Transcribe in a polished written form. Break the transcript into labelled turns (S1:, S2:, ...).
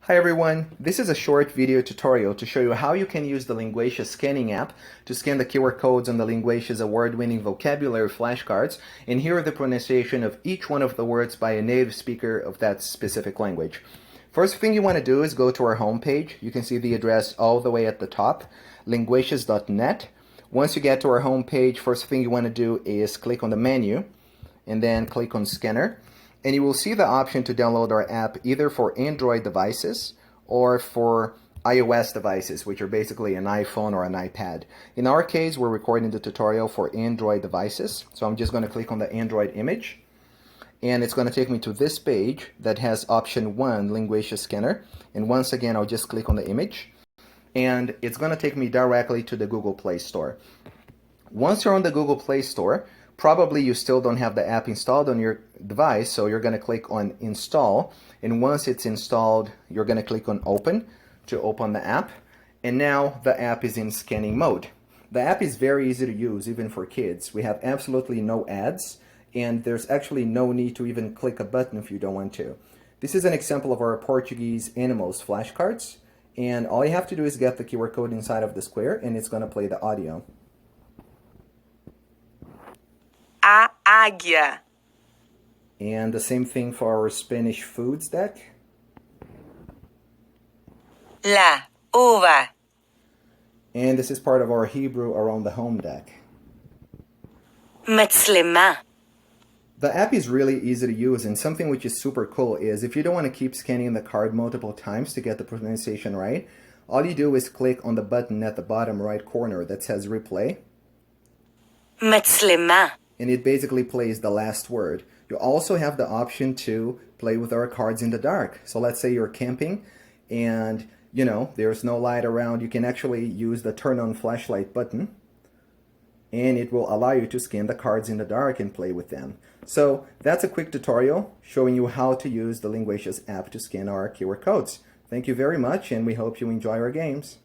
S1: Hi everyone, this is a short video tutorial to show you how you can use the Linguacious scanning app to scan the QR codes on the Linguacious award-winning vocabulary flashcards and hear the pronunciation of each one of the words by a native speaker of that specific language. First thing you want to do is go to our homepage. You can see the address all the way at the top, linguacious.net. Once you get to our homepage, first thing you want to do is click on the menu and then click on Scanner. And you will see the option to download our app either for Android devices or for iOS devices, which are basically an iPhone or an iPad. In our case, we're recording the tutorial for Android devices. So I'm just going to click on the Android image. And it's going to take me to this page that has option 1, Linguacious Scanner. And once again, I'll just click on the image. And it's going to take me directly to the Google Play Store. Once you're on the Google Play Store, probably you still don't have the app installed on your device, so you're going to click on Install. And once it's installed, you're going to click on Open to open the app. And now the app is in scanning mode. The app is very easy to use, even for kids. We have absolutely no ads, and there's actually no need to even click a button if you don't want to. This is an example of our Portuguese animals flashcards. And all you have to do is get the QR code inside of the square, and it's going to play the audio.
S2: A águia.
S1: And the same thing for our Spanish foods deck.
S2: La uva.
S1: And this is part of our Hebrew around the home deck.
S2: מצלמה.
S1: The app is really easy to use, and something which is super cool is if you don't want to keep scanning the card multiple times to get the pronunciation right, all you do is click on the button at the bottom right corner that says replay.
S2: מצלמה.
S1: And it basically plays the last word. You also have the option to play with our cards in the dark. So let's say you're camping and, there's no light around. You can actually use the turn on flashlight button, and it will allow you to scan the cards in the dark and play with them. So that's a quick tutorial showing you how to use the Linguacious app to scan our QR codes. Thank you very much, and we hope you enjoy our games.